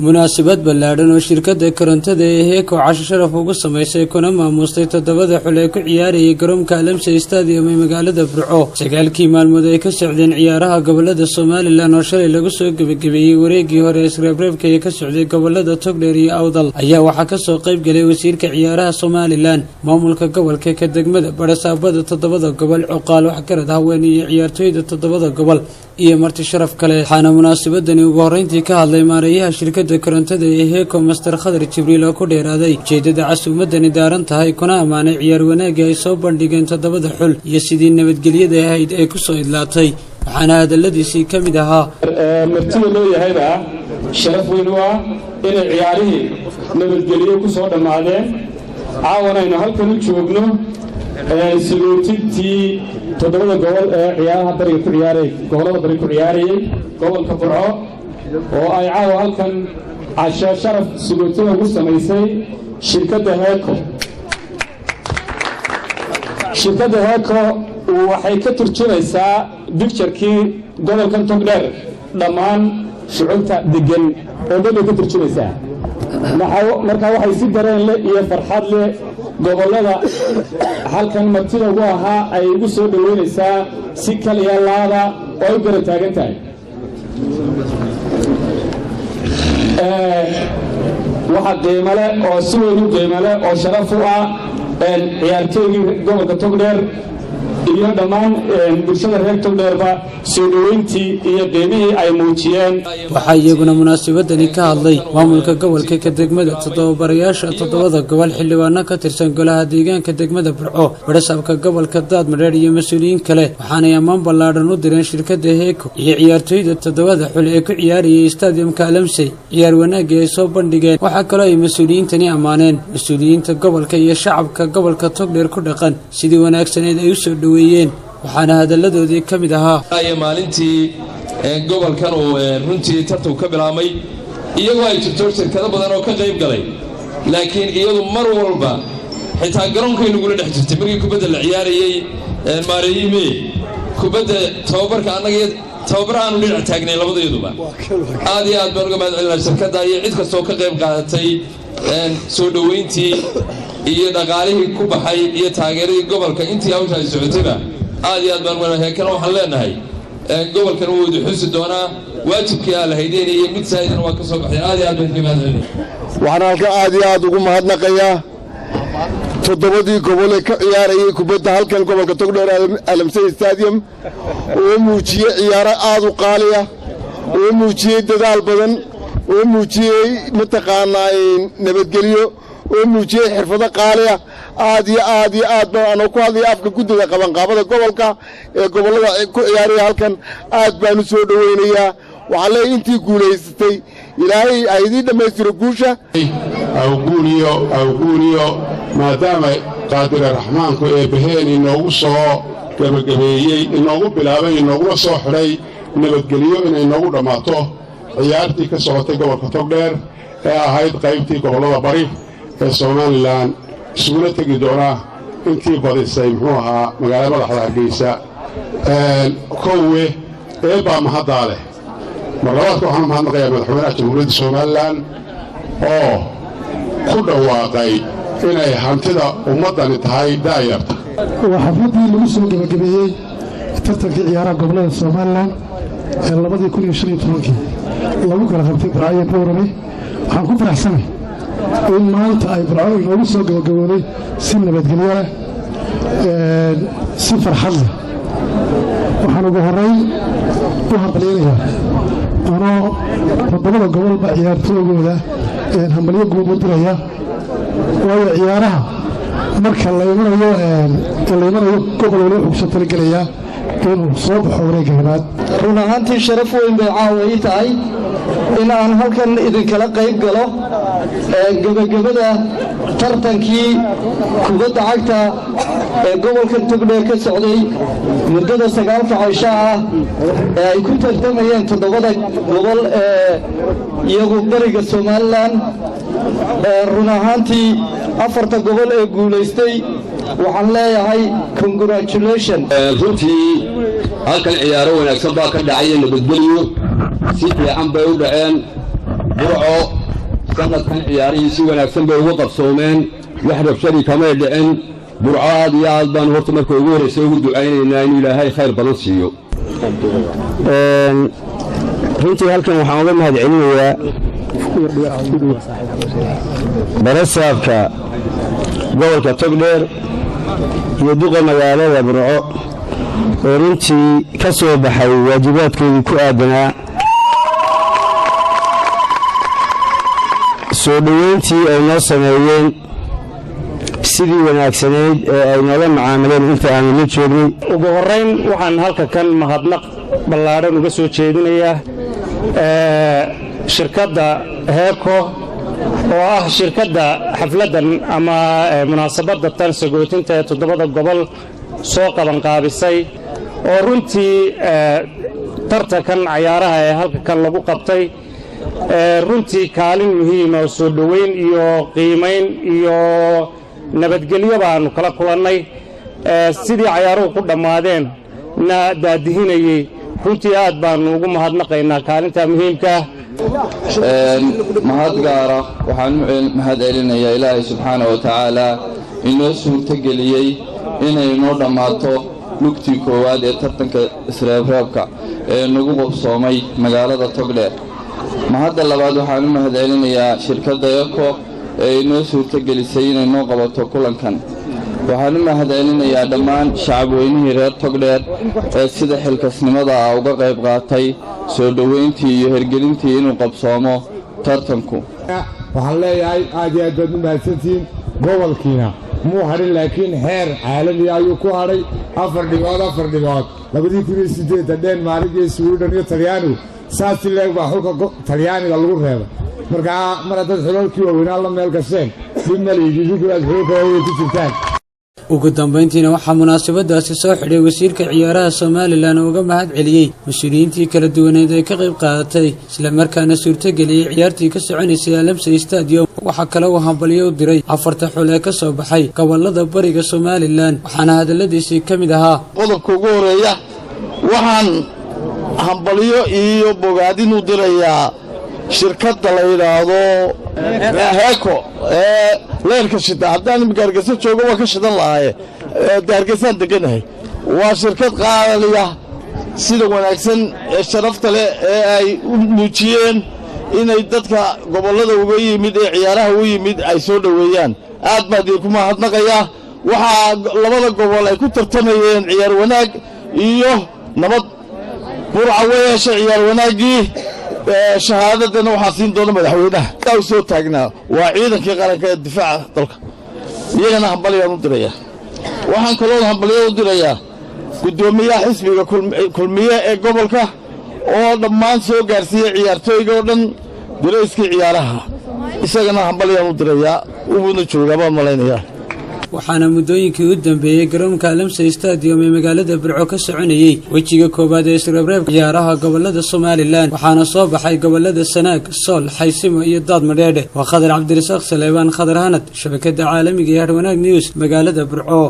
munaasabad ballaaran oo shirkadda korontada ee Heeko casho sharaf ugu sameysay kuna maamustay toddobada xul ee ku ciyaarayay garoonka Alamsey Stadium ee magaalada Burco sagaalkii maalmood ay ka socdeen ciyaaraha gobolada Soomaaliland oo shalay lagu soo gabagabeeyay wareegii hore ee isreebreebka ee ka socday gobolada Togdheer iyo Awdal ayaa waxaa ka soo qayb galay wasiirka ciyaaraha Soomaaliland maamulka gobolka ka degmada Barasaabada toddobada gobol Cuqaal wax garad haween iyo ciyaartooyda toddobada gobol iyo marti sharaf kale waxaana munaasabadani ugu horeyntii ka hadlay maareeyaha shirkadda korontada ee Heeko Master Khadar Jibriil oo ku dheeraaday jeedada casuumadani daaran tahay kuna amaanay ciyaar wanaagga ay soo bandhigeen toddobada xul iyo sidii nabadgelyada ahayd ay ku soo idlaatay waxaana hadaladiisii ka mid ahaa martida loo yahayba sharaf weyn u ah inay ciyaarihii nabadgelyo ku soo dhammaadeen caawanaynu halkan u joogno silootintii toddobada gobol ee ciyaaraha bariga ku ciyaaray gobolada bariga ku ciyaarayay gobolka Burco oo ay caawa halkan casho sharaf silootina ugu samaysay shirkadda Heeko waxay ka turjumaysaa picture-kii gobolkan Togdheer dhammaan shucuubta degan oo dhan ka turjumaysaa markaa waxay si dareen leh iyo farxad leh gobolada halkan martida ugu ahaa ay ugu soo dhaweynaysaa si kaliya laada oo ay garab taagan tahay waxa qiimo leh oo si weyn u qiimo leh oo sharaf u ah ciyaartooygii gobolka Togdheer iyo dhammaan bulshada reer Togdheerba soo dhaweyntii iyo qiimihii ay muujiyeen waxaa iyaguna munaasabadani ka hadlay maamulka gobolka ka degmada toddobarayaasha toddobada gobol xildhibaano ka tirsan golaha deegaanka degmada Burco Barasaabka gobolka Daadmareer iyo mas'uuliyiin kale waxaana ammaan ballaaran u direen shirkadda Heeko iyo ciyaartooyda toddobada xul ee ku ciyaarayay stadiumka Alamsey ciyaar wanaagga ay soo bandhigeen waxaa kaloo ay mas'uuliyiintani ammaaneen mas'uuliyiinta gobolka iyo shacabka gobolka Togdheer ku dhaqan sidii wanaagsaneed ay u soo waxaana hadaladoodii ka mid ahaa maalintii gobolkan uu runtii tartan ka bilaabmay iyagoo ay jirto shirkado badan oo ka qayb galay laakiin iyadu mar walba xitaa garoonkay nagula dhex jirtay markii kubadda la ciyaarayay maareeyimee kubadda tababarka annaga tababar aanu dhinac taagnay labadeeduba aad iyo aad baan uga mahadcelinaa shirkadda iyo cid kastoo ka qayb qaadatay soo dhaweyntii iyo dhaqaalihii ku baxay iyo taageeradii gobolka intii hawsha ay socotayba aad iyo aad baan uga heekana waxaan leenahay gobolkan wuu wada xusi doonaa waajibkii aan la haydeen iyo mid saayidana waa ka soo baxday aad iyo aad baan ka mahadcelinay waxaan halkan aad iyo aad ugu mahadnaqayaa toddobadii gobol ee ka ciyaarayay kubadda halkan gobolka Togdheer Alamsey Stadium oo muujiyay ciyaaro aad u qaali ah oo muujiyay dadaal badan oo muujiyay mataqaanaa nabadgelyo oo muujiyay xirfado qaali ah aad iyo aad baan ku hadlay afka guddiga qabanqaabada gobolka ee gobolada ku ciyaaraya halkan aad baan u soo dhaweynayaa waxaan leeyahay intii guulaysatay ilaahay ay idin dhammaystiro guusha awguuniyo maadaama qaadir raxmaanku ee baheen inoogu soo gabagabeeyey inoogu bilaabay inoogula soo xidhay nabadgelyo inay noogu dhammaato ciyaartii ka socotay gobolka Togdheer ee ahayd qaybtii gobolada bari ee Soomaaliland isuguna tegi doona intii badisay muxuu ahaa magaalada madaxda Hargeysa koowe baa mahadaale marlabaadka waxaan mahadnaqayaa madaxweynaha jamhuuriyadda Soomaaliland oo ku dhawaaqay inay hantida ummadani tahay daayarta xafladii lagu soo gabagabeeyey tartankii ciyaaraha gobolada Soomaaliland ee 2015 lagu kala qabtay Burco Boorame waxaan ku faraxsanahay in maanta ay Burco inoogu soo gabagabooday si nabadgelyo leh si farxad leh waxaan ugu horeyn u hambalyeeyaa anoo toddobada gobolba ciyaartooygooda hambalyo guud u diraya waayo ciyaaraha marka la imanayo gobol wali wuxuu soo talagelayaa inuu soo baxo wareegga labaad run ahaantii sharaf weyn bay caawa ii tahay in aan halkan idinkala qayb galo gabagabada tartankii kubadda cagta ee gobolkan Togdheer ka socday muddada 9 cisho ah ee ay ku tartamayeen toddobada gobol ee iyagu bariga Soomaaliland run ahaantii afarta gobol ee guulaystay waxaan leeyahay congratulations runtii halkan ciyaaro wanaagsan baa ka dhacay nabadgelyo si fiican bay u dhaceen burco sanadkan ciyaarihiisi wanaagsan bay ugu qabsoomeen wax rabshadi kamay dhicin burco aad iyo aad baan horta marka ugu horreysay ugu ducaynaynaa inuu ilaahay khayr badan siiyo runtii halkan waxaan uga mahad celinayaa barasaabka gobolka togdheer iyo duqa magaalada burco oo runtii ka soo baxay waajibaadkoodii ku aadanaa soo dhoweyntii ay noo sameeyeen sidii wanaagsanayd ee ay noola macaamileen inta aanu la joognay ugu horrayn waxaan halka kan mahadnaq ballaadhan uga soo jeedinayaa shirkadda heeko oo ah shirkadda xafladdan ama munaasabadda tan sagootinta ee 7 gobol soo qabanqaabisay oo runtii tartankan cayaaraha ee halka kan lagu qabtay runtii kaalin muhiima oo soo dhoweyn iyo qiimayn iyo nabadgelyo baanu kala kulannay sidii cayaaruhu ku dhammaadeen na daadihinayey runtii aad baanu ugu mahadnaqaynaa kaalinta muhiimka mahad gaara waxaan u mahad celinayaa ilaahay subxaanahu wa tacaala inoo suurtageliyey inay noo dhammaato lugtii koowaad ee tartanka isreebreebka ee nagu qabsoomay magaalada togdheer mahadda labaad waxaan u mahad celinayaa shirkadda eko ee inoo suurtagelisay inay noo qabato kulankan waxaan u mahad celinayaa dhammaan shacabweynihii reer togdheer ee sida xilkasnimada ah uga qayb qaatay soo dhoweyntii iyo hergelintii inuu qabsoomo tartanku waxaan leeyahay aad iyo aad baad u mahadsantihiin gobolkiina muu hadhin laakiin xeer caalami ayuu ku hadhay 4 dhibood 2008 dhenmaarigii Sweden iyo Talyaanigu saasi leeg baa xulka Talyaaniga lagu reebay markaa mar haddaad xulkii waaweynaa la meel gasheen dib ma liididinku aad xulka waaweyn ku jirtaan ugu dambeyntiina waxaa munaasabadaasi soo xidhay wasiirka ciyaaraha Soomaaliland oo uga mahad celiyey mas'uuliyiintii kala duwaneed ee ka qayb qaadatay isla markaana suurtageliyay ciyaartii ka soconaysay Alamse Stadium waxa kale oo hambalyo u diray 4 xul ee ka soo baxay gobolada bariga Soomaaliland waxaana hadaladiisii ka mid ahaa qodobka ugu horeeya waxaan hambalyo iyo bogaadin u dirayaa shirkadda la yiraahdo heeko leerka shida haddaan Hargeysa joogo waa ka shidan lahaye Hargeysaan deganahay waa shirkad qaaliya sida wanaagsan ee sharafta leh ee ay u muujiyeen inay dadka gobolada uga yimid ee ciyaaraha u yimid ay soo dhaweeyaan aad baan idinku mahadnaqayaa waxaa labada gobol ay ku tartamayeen ciyaar wanaag iyo nabad burca weesha ciyaar wanaagii shahaadadana waxaa siin doona madaxweynaha u soo taagnaa waa ciidankii qaranka ee difaaca dalka iyagana hambalyaan u dirayaa waxaan kaloo hambalyo u dirayaa gudoomiyaha xisbiga kulmiye ee gobolka oo dhammaan soo gaarsiiyey ciyaartooyga oo dhan dirayskii ciyaaraha isagana hambalyaan u dirayaa uuna joogaa baan malaynayaa waxaana muddooyinkii u dambeeyey garoonka Alamse Stadium ee magaalada Burco ka soconayay wejiga koobaad ee isreebreebka ciyaaraha gobolada Soomaaliland waxaana soo baxay gobolada Sanaag, Sool, Xaysimo iyo Daadmadheedhe waa Khadar Cabdirasaaq Saleebaan Khadar Hanad shabakada caalamiga ee Harwanaag News magaalada Burco.